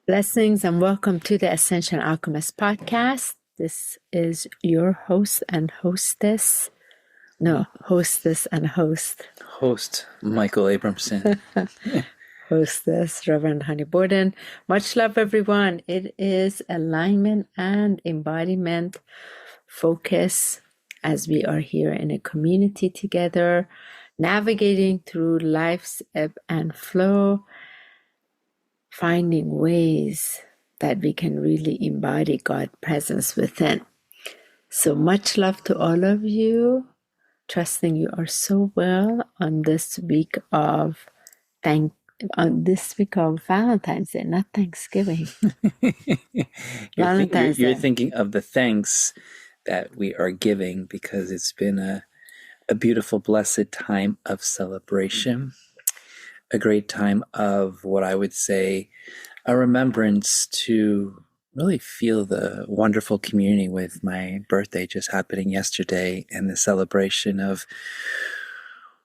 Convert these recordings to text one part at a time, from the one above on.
Blessings and welcome to the Ascension Alchemist podcast. This is your host and hostess. No, hostess and host. Host Michael Abramson. Hostess Reverend Honey Borden. Much love, everyone. It is alignment and embodiment focus as we are here in a community together, navigating through life's ebb and flow, finding ways that we can really embody God's presence within. So much love to all of you. Trusting you are so well on this week of Valentine's Day, not Thanksgiving. Valentine's Day. You're thinking of the thanks that we are giving because it's been a beautiful, blessed time of celebration. A great time of what I would say a remembrance to really feel the wonderful community with my birthday just happening yesterday and the celebration of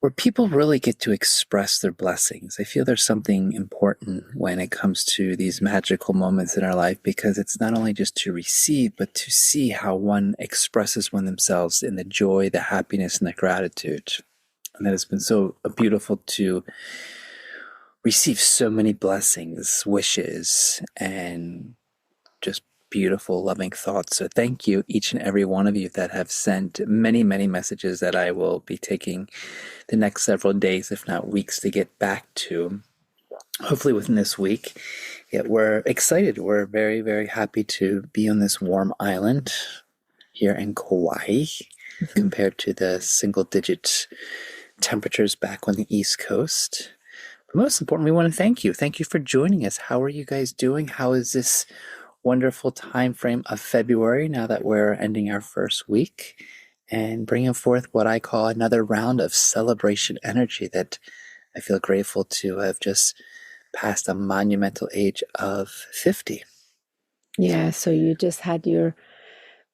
where people really get to express their blessings. I feel there's something important when it comes to these magical moments in our life because it's not only just to receive, but to see how one expresses one themselves in the joy, the happiness, and the gratitude. And that has been so beautiful to receive so many blessings, wishes, and just beautiful, loving thoughts. So thank you, each and every one of you that have sent many, many messages that I will be taking the next several days, if not weeks, to get back to, hopefully within this week. Yet we're excited. We're very, very happy to be on this warm island here in Kauai compared to the single-digit temperatures back on the East Coast. But most importantly, we want to thank you. Thank you for joining us. How are you guys doing? How is this wonderful time frame of February now that we're ending our first week and bringing forth what I call another round of celebration energy that I feel grateful to have just passed a monumental age of 50. Yeah, so you just had your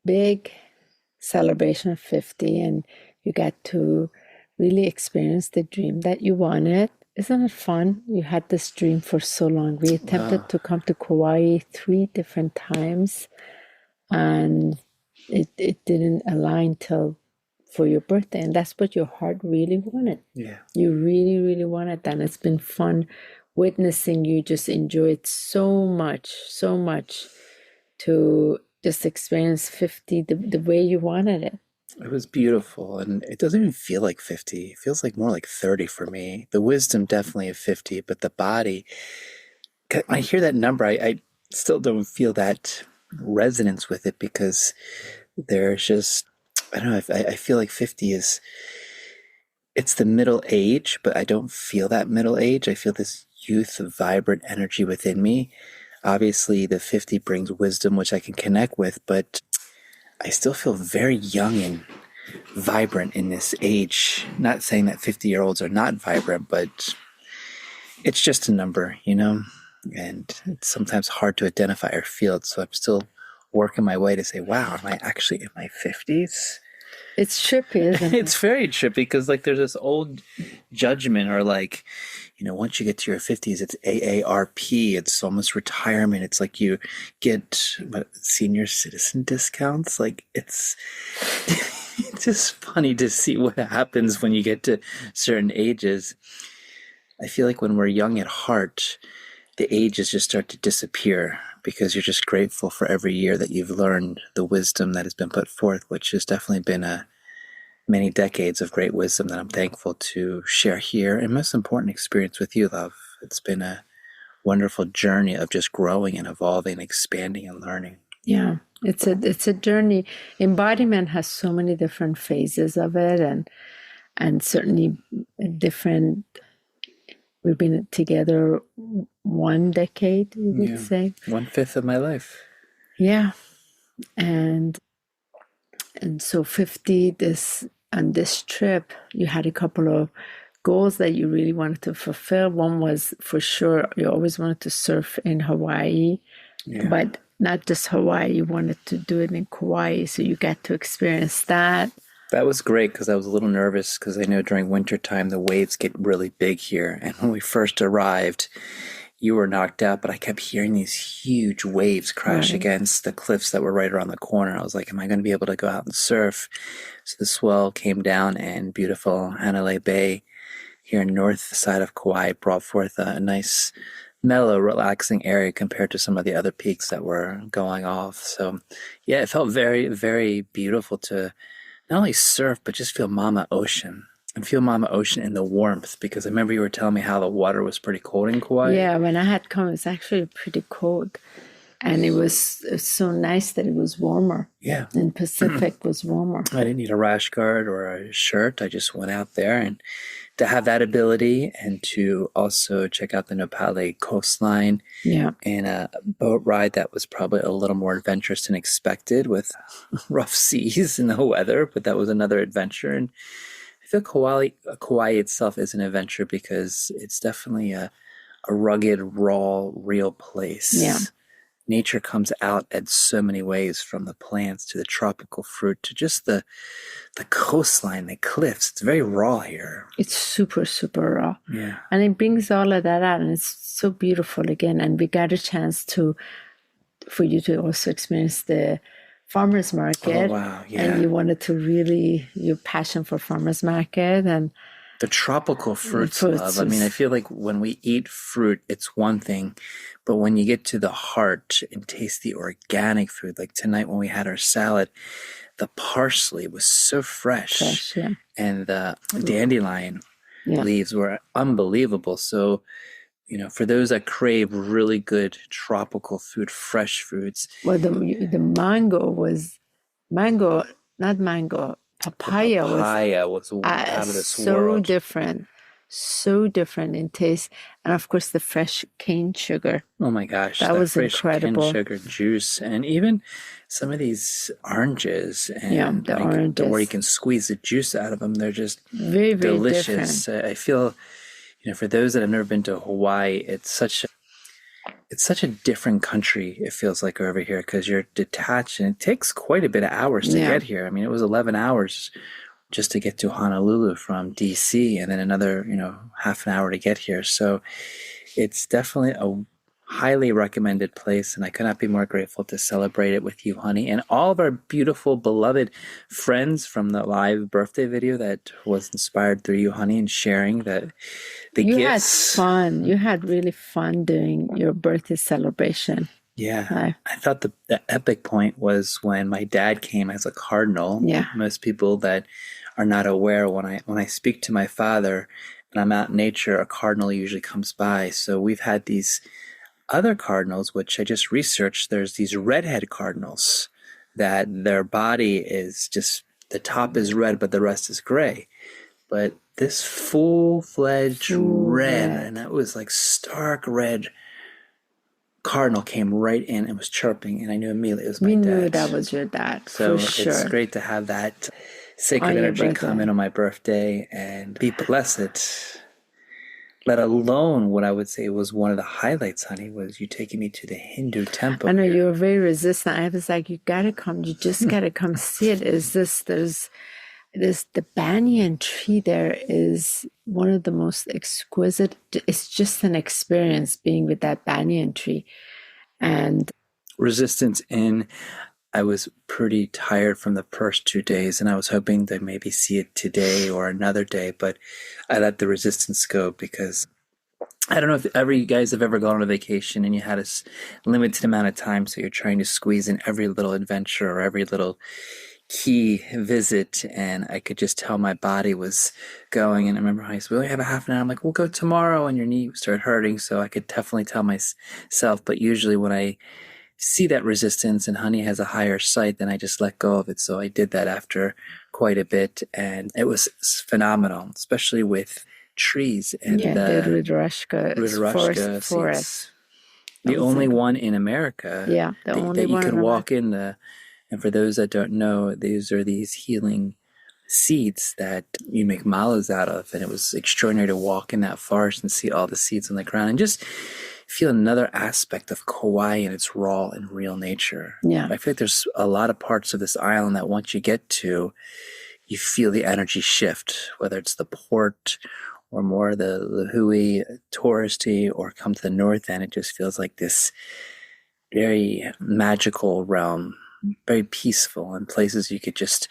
big celebration of 50 and you got to really experience the dream that you wanted. Isn't it fun? You had this dream for so long. We attempted to come to Kauai 3 different times and it didn't align till for your birthday. And that's what your heart really wanted. Yeah. You really, really wanted that. And it's been fun witnessing you just enjoy it so much to just experience 50 the way you wanted it. It was beautiful, and it doesn't even feel like 50. It feels like more like 30 for me. The wisdom definitely of 50, but the body, when I hear that number, I still don't feel that resonance with it because there's just, I don't know, I feel like 50 is, it's the middle age, but I don't feel that middle age. I feel this youth, vibrant energy within me. Obviously, the 50 brings wisdom, which I can connect with, but I still feel very young and vibrant in this age. Not saying that 50-year-olds are not vibrant, but it's just a number, you know? And it's sometimes hard to identify or feel it. So I'm still working my way to say, wow, am I actually in my 50s? It's trippy, isn't it? It's very trippy because like there's this old judgment or like, you know, once you get to your 50s, it's AARP. It's almost retirement. It's like you get senior citizen discounts. Like it's just funny to see what happens when you get to certain ages. I feel like when we're young at heart, the ages just start to disappear because you're just grateful for every year that you've learned the wisdom that has been put forth, which has definitely been many decades of great wisdom that I'm thankful to share here. And most important, experience with you, love. It's been a wonderful journey of just growing and evolving, expanding and learning. Yeah, it's a journey. Embodiment has so many different phases of it and certainly different. We've been together 1 decade, you would say. 1/5 of my life. Yeah. And so 50 on this trip, you had a couple of goals that you really wanted to fulfill. One was for sure you always wanted to surf in Hawaii, but not just Hawaii, you wanted to do it in Kauai, so you got to experience that. That was great because I was a little nervous because I know during wintertime the waves get really big here. And when we first arrived, you were knocked out, but I kept hearing these huge waves crash against the cliffs that were right around the corner. I was like, am I going to be able to go out and surf? So the swell came down, and beautiful Hanalei Bay here in north side of Kauai brought forth a nice, mellow, relaxing area compared to some of the other peaks that were going off. So yeah, it felt very, very beautiful to not only surf, but just feel Mama Ocean. And feel Mama Ocean in the warmth, because I remember you were telling me how the water was pretty cold in Kauai. Yeah, when I had come, it was actually pretty cold. And it was so nice that it was warmer. Yeah. And Pacific was warmer. I didn't need a rash guard or a shirt. I just went out there, and to have that ability and to also check out the Nopale coastline in a boat ride that was probably a little more adventurous than expected with rough seas and the weather, but that was another adventure. And I feel Kauai itself is an adventure because it's definitely a rugged, raw, real place. Yeah. Nature comes out in so many ways, from the plants to the tropical fruit to just the coastline, the cliffs. It's very raw here. It's super, super raw. Yeah. And it brings all of that out, and it's so beautiful again. And we got a chance for you to also experience the farmers market. Oh, wow. Yeah. And you wanted to really, your passion for farmers market and the tropical fruits love. I mean, I feel like when we eat fruit, it's one thing, but when you get to the heart and taste the organic food, like tonight when we had our salad, the parsley was so fresh, and the dandelion leaves were unbelievable. So, you know, for those that crave really good tropical food, fresh foods. Well, the papaya was out of this so world. So different in taste. And of course, the fresh cane sugar. Oh my gosh, that was fresh incredible. Cane sugar juice, and even some of these oranges, and the oranges, where you can squeeze the juice out of them. They're just very, very delicious. I feel, you know, for those that have never been to Hawaii, it's such a different country. It feels like over here, because you're detached, and it takes quite a bit of hours to get here. I mean, it was 11 hours just to get to Honolulu from DC, and then another, half an hour to get here. So it's definitely a highly recommended place, and I could not be more grateful to celebrate it with you, Honi, and all of our beautiful, beloved friends from the live birthday video that was inspired through you, Honi, and sharing that the gifts. You had fun. You had really fun doing your birthday celebration. Yeah. I thought the epic point was when my dad came as a cardinal. Yeah. Most people that are not aware, when I speak to my father and I'm out in nature, a cardinal usually comes by. So we've had these other cardinals, which I just researched. There's these redhead cardinals that their body is just, the top is red, but the rest is gray. But this full-fledged red, and that was like stark red cardinal, came right in and was chirping, and I knew immediately it was my dad. We knew that was your dad, so for sure. It's great to have that sacred energy come in on my birthday and be blessed. Let alone what I would say was one of the highlights, Honi, was you taking me to the Hindu temple. I know you were very resistant. I was like, you gotta come. You just gotta come see it. There's the banyan tree there is one of the most exquisite. It's just an experience being with that banyan tree. And resistance in, I was pretty tired from the first 2 days, and I was hoping to maybe see it today or another day, but I let the resistance go, because I don't know if you guys have ever gone on a vacation and you had a limited amount of time, so you're trying to squeeze in every little adventure or every little key visit, and I could just tell my body was going. And I remember I said, we only have a half an hour. I'm like, we'll go tomorrow, and your knee started hurting, so I could definitely tell myself. But usually when I see that resistance and Honi has a higher sight, then I just let go of it. So I did that after quite a bit, and it was phenomenal, especially with trees and the rudraksha forest. The only one in America. Yeah, the only one you can walk in the. And for those that don't know, these are these healing seeds that you make malas out of. And it was extraordinary to walk in that forest and see all the seeds on the ground and just feel another aspect of Kauai and its raw and real nature. Yeah. I feel like there's a lot of parts of this island that once you get to, you feel the energy shift, whether it's the port or more the Hui touristy, or come to the north end, it just feels like this very magical realm, very peaceful, and places you could just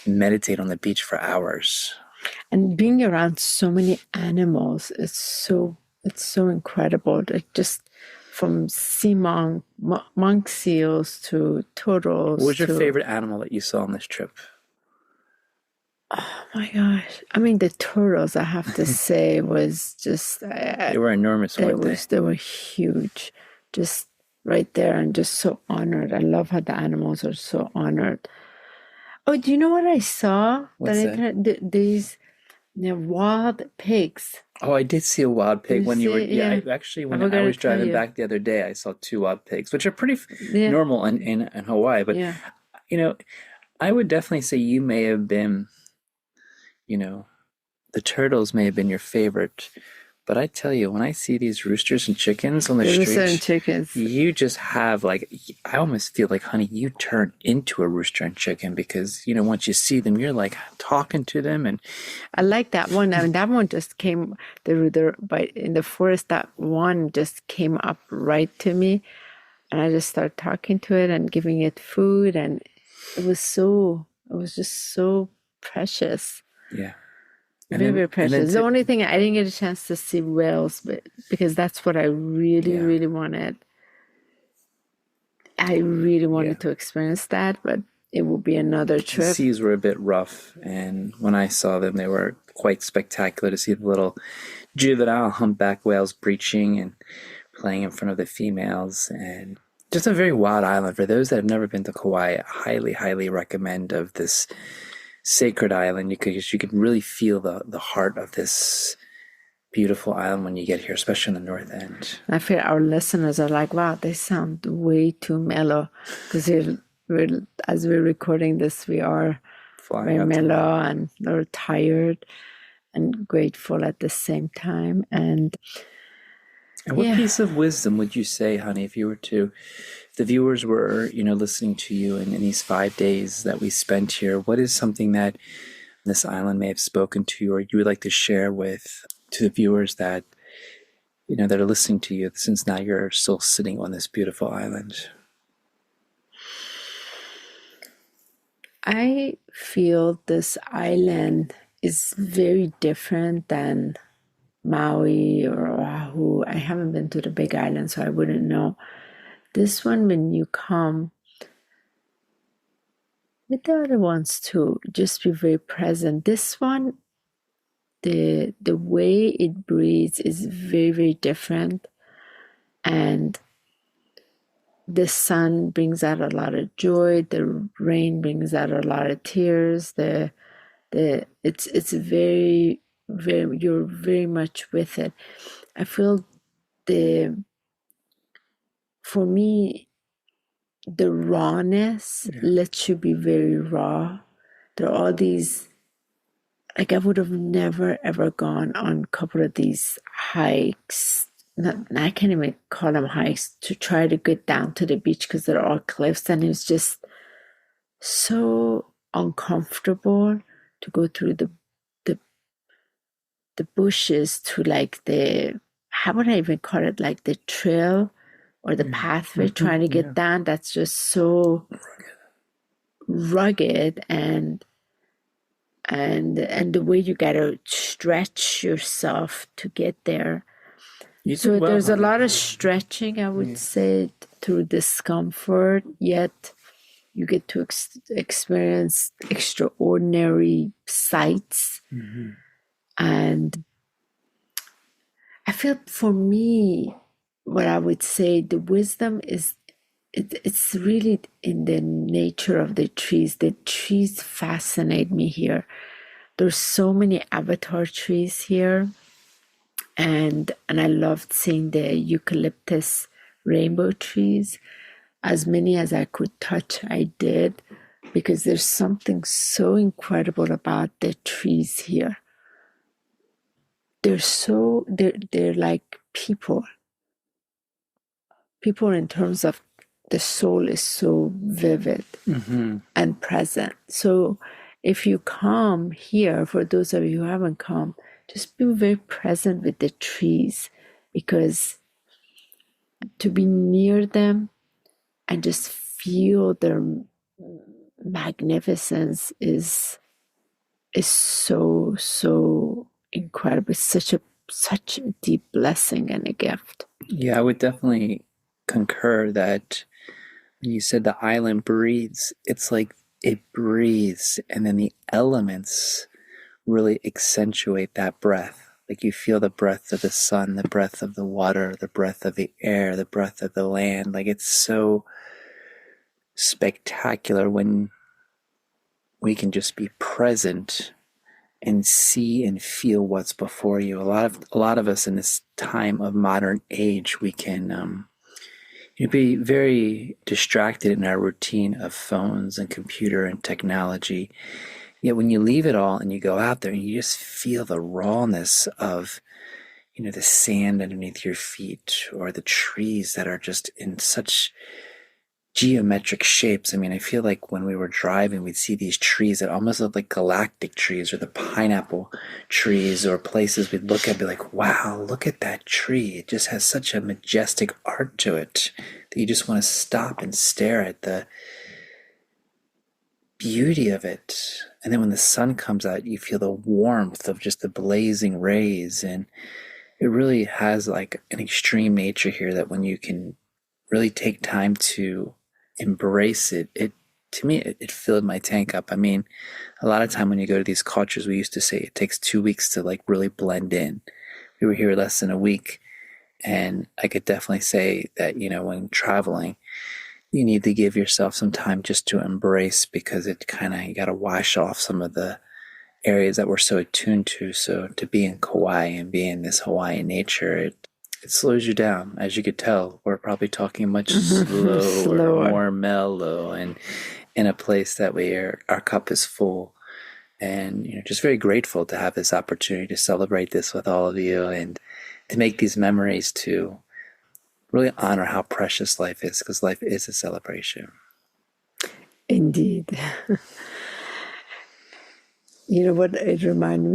meditate on the beach for hours. And being around so many animals is so incredible. Like just from sea monk seals to turtles. What was your favorite animal that you saw on this trip? Oh my gosh! I mean, the turtles, I have to say, was just They were enormous, weren't they? they were huge, just right there, and just so honored. I love how the animals are so honored. Oh, do you know what I saw? What's that? These wild pigs. Oh, I did see a wild pig when you were. Yeah. Actually, when I was driving back the other day, I saw 2 wild pigs, which are pretty normal in Hawaii. But I would definitely say you may have been, the turtles may have been your favorite. But I tell you, when I see these roosters and chickens on the street, chickens. You just have I almost feel like, honey, you turn into a rooster and chicken because, once you see them, you're like talking to them. And I like that one. I mean, that one just came, in the forest, that one just came up right to me. And I just started talking to it and giving it food. And it was just so precious. Yeah. Very, very precious. The only thing, I didn't get a chance to see whales, because that's what I really, really wanted. I really wanted to experience that, but it will be another trip. The seas were a bit rough, and when I saw them, they were quite spectacular to see the little juvenile humpback whales breaching and playing in front of the females. And just a very wild island. For those that have never been to Kauai, I highly, highly recommend of this sacred island. You could really feel the heart of this beautiful island when you get here, especially in the north end. I feel our listeners are like, wow, they sound way too mellow, because as we're recording this, we are very mellow and we're tired and grateful at the same time. And what piece of wisdom would you say, honey, if the viewers were, listening to you in these 5 days that we spent here, what is something that this island may have spoken to you, or you would like to share to the viewers that, that are listening to you, since now you're still sitting on this beautiful island? I feel this island is very different than Maui or Oahu. I haven't been to the Big Island, so I wouldn't know. This one, when you come, with the other ones too, just be very present. This one, the way it breathes is very, very different. And the sun brings out a lot of joy. The rain brings out a lot of tears. It's very, very, you're very much with it. I feel for me, the rawness lets you be very raw. There are all these, like, I would have never ever gone on a couple of these hikes. I can't even call them hikes, to try to get down to the beach, because they're all cliffs, and it's just so uncomfortable to go through the bushes to like how would I even call it, like the trail or the pathway, trying to get down. That's just so rugged, and the way you gotta stretch yourself to get there. So there's a lot of stretching, I would say, through discomfort, yet you get to experience extraordinary sights. And I feel, for me, what I would say, the wisdom is, it's really in the nature of the trees. The trees fascinate me here. There's so many avatar trees here. And I loved seeing the eucalyptus rainbow trees. As many as I could touch, I did, because there's something so incredible about the trees here. They're like people. People, in terms of the soul, is so vivid and present. So if you come here, for those of you who haven't come, just be very present with the trees, because to be near them and just feel their magnificence is so incredible. It's such a deep blessing and a gift. Yeah, I would definitely concur that when you said the island breathes, it's like it breathes, and then the elements really accentuate that breath. Like you feel the breath of the sun, the breath of the water, the breath of the air, the breath of the land. Like it's so spectacular when we can just be present and see and feel what's before you. A lot of us in this time of modern age, we can be very distracted in our routine of phones and computer and technology. Yet when you leave it all and you go out there and you just feel the rawness of, the sand underneath your feet, or the trees that are just in such geometric shapes. I mean, I feel like when we were driving, we'd see these trees that almost look like galactic trees, or the pineapple trees, or places we'd look at and be like, wow, look at that tree. It just has such a majestic art to it that you just want to stop and stare at the beauty of it. And then when the sun comes out, you feel the warmth of just the blazing rays. And it really has like an extreme nature here that when you can really take time to embrace it, to me, it filled my tank up. I mean, a lot of time when you go to these cultures, we used to say it takes 2 weeks to like really blend in. We were here less than a week. And I could definitely say that, when traveling, you need to give yourself some time just to embrace, because you got to wash off some of the areas that we're so attuned to. So to be in Kauai and be in this Hawaiian nature, it slows you down. As you could tell, we're probably talking much slower, more mellow, and in a place that our cup is full. And just very grateful to have this opportunity to celebrate this with all of you, and to make these memories, to really honor how precious life is, because life is a celebration. Indeed. You know what it remind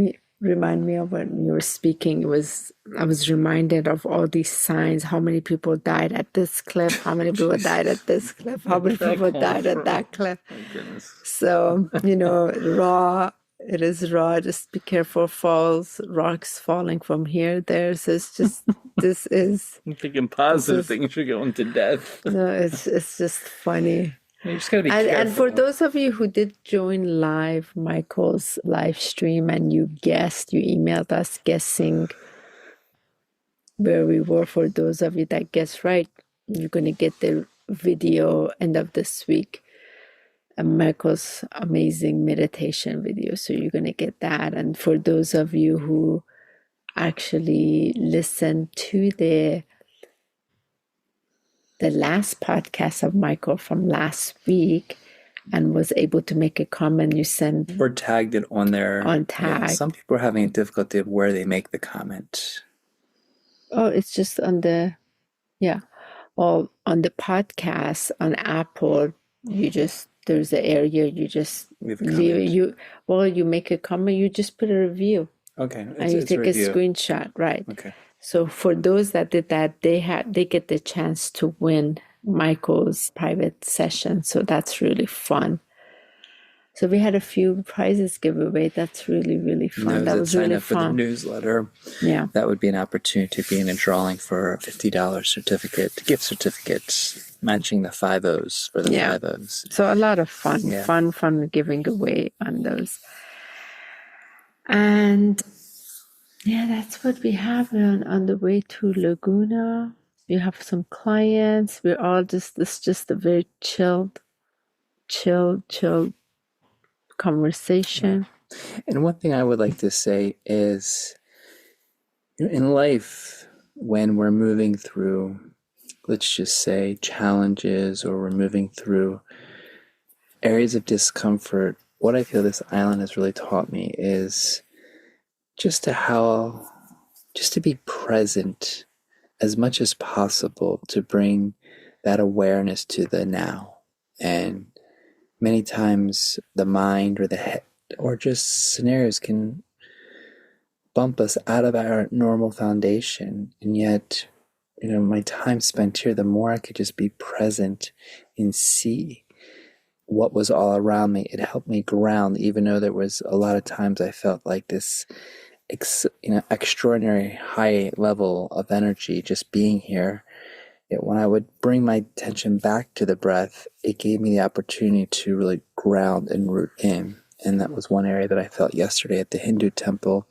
me of when you were speaking? I was reminded of all these signs. How many people died at this cliff? How many people died at this cliff? How many people died at that cliff? My goodness. So, raw. It is raw. Just be careful. Rocks falling from here, there. So it's just, this is. I'm thinking positive things are going to death. No, it's just funny. You just gotta be careful. And for those of you who did join Michael's live stream, and you emailed us guessing where we were. For those of you that guessed right, you're going to get the video end of this week. Michael's amazing meditation video. So you're going to get that. And for those of you who actually listened to the last podcast of Michael from last week and was able to make a comment, you sent or tagged it on there. On tag. Yeah, some people are having a difficulty of where they make the comment. Oh, it's just on the on the podcast on Apple. There's an area you just leave. You make a comment. You just put a review. Okay, and you take a screenshot, right? Okay. So for those that did that, they get the chance to win Michael's private session. So that's really fun. So we had a few prizes giveaway. That's really, really fun. That was really fun. For the newsletter. Yeah. That would be an opportunity to be in a drawing for a $50 gift certificate, matching the 5-0s for the 5-0s. So a lot of fun, fun giving away on those. And that's what we have on the way to Laguna. We have some clients. We're all it's just a very chilled conversation. Yeah. And one thing I would like to say is, in life, when we're moving through, let's just say, challenges, or we're moving through areas of discomfort, what I feel this island has really taught me is just to be present as much as possible, to bring that awareness to the now. And many times the mind or the head or just scenarios can bump us out of our normal foundation. And yet, my time spent here, the more I could just be present and see what was all around me, it helped me ground, even though there was a lot of times I felt like this extraordinary high level of energy just being here. When I would bring my attention back to the breath, it gave me the opportunity to really ground and root in. And that was one area that I felt yesterday at the Hindu temple.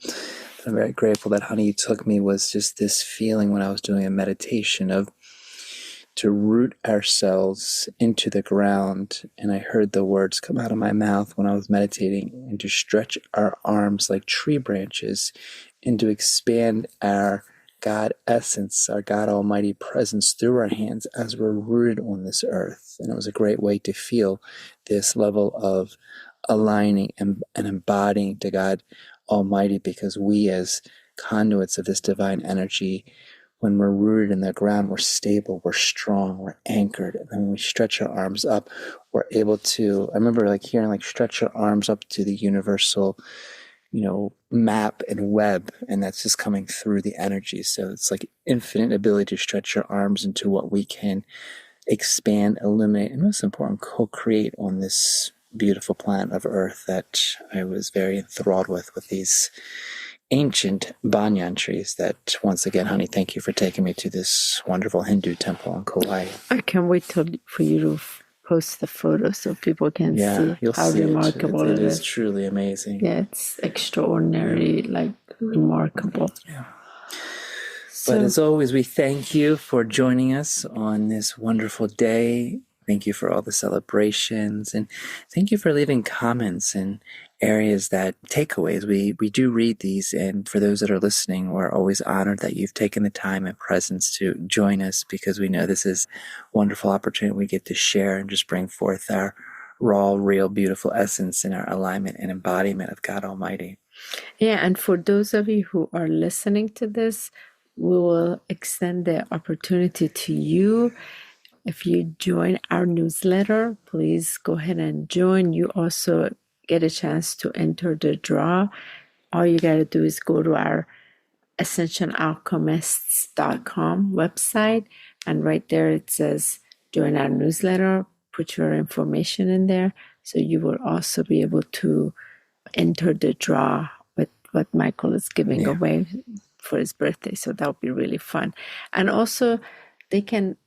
I'm very grateful that Honi took me, was just this feeling when I was doing a meditation of to root ourselves into the ground. And I heard the words come out of my mouth when I was meditating, and to stretch our arms like tree branches and to expand our God essence, our God Almighty presence through our hands as we're rooted on this earth. And it was a great way to feel this level of aligning and embodying to God Almighty, because we as conduits of this divine energy, when we're rooted in the ground, we're stable, we're strong, we're anchored. And then when we stretch our arms up, we're able to, I remember hearing stretch your arms up to the universal, map and web, and that's just coming through the energy. So it's infinite ability to stretch your arms into what we can expand, illuminate, and most important, co-create on this beautiful planet of Earth that I was very enthralled with these ancient banyan trees that, once again, Honi, thank you for taking me to this wonderful Hindu temple in Kauai. I can't wait for you to post the photos so people can see how remarkable it is. It is truly amazing. Yeah, it's extraordinary, remarkable. Yeah. But as always, we thank you for joining us on this wonderful day. Thank you for all the celebrations, and thank you for leaving comments and areas takeaways. We do read these, and for those that are listening, we're always honored that you've taken the time and presence to join us, because we know this is a wonderful opportunity we get to share and just bring forth our raw, real, beautiful essence and our alignment and embodiment of God Almighty. Yeah, and for those of you who are listening to this, we will extend the opportunity to you. If you join our newsletter, please go ahead and join. You also get a chance to enter the draw. All you got to do is go to our ascensionalchemists.com website, and right there it says join our newsletter. Put your information in there, so you will also be able to enter the draw with what Michael is giving away for his birthday. So that would be really fun. And also they can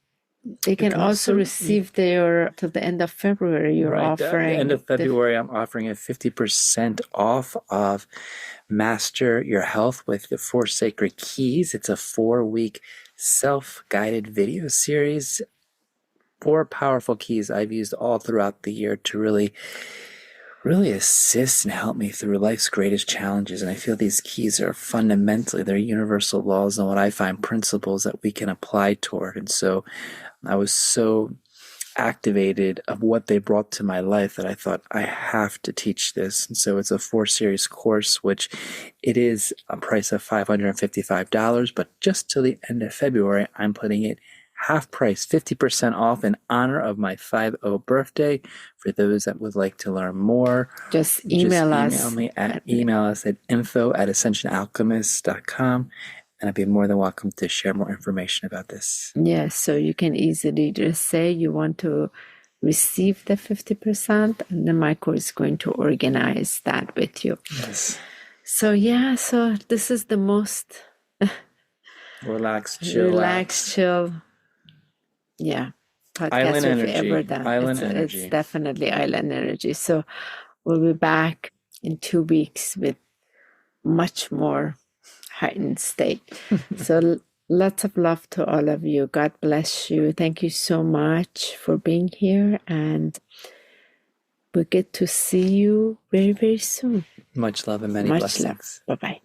also receive their, till the end of February, you're offering. At the end of February, I'm offering a 50% off of Master Your Health with the 4 Sacred Keys. It's a 4-week self-guided video series. 4 powerful keys I've used all throughout the year to really assist and help me through life's greatest challenges. And I feel these keys are fundamentally, they're universal laws and what I find principles that we can apply toward. And so I was so activated of what they brought to my life that I thought, I have to teach this. And so it's a 4-series course, which it is a price of $555, but just till the end of February, I'm putting it half price, 50% off in honor of my 50 birthday. For those that would like to learn more, just email us. Email us at info@ascensionalchemists.com, and I'd be more than welcome to share more information about this. Yes, so you can easily just say you want to receive the 50%, and then Michael is going to organize that with you. Yes. So this is the most relaxed, chill. Yeah, podcast we've ever done. It's definitely island energy. So we'll be back in 2 weeks with much more heightened state. So lots of love to all of you. God bless you. Thank you so much for being here, and we'll get to see you very, very soon. Much love and many blessings. Bye-bye.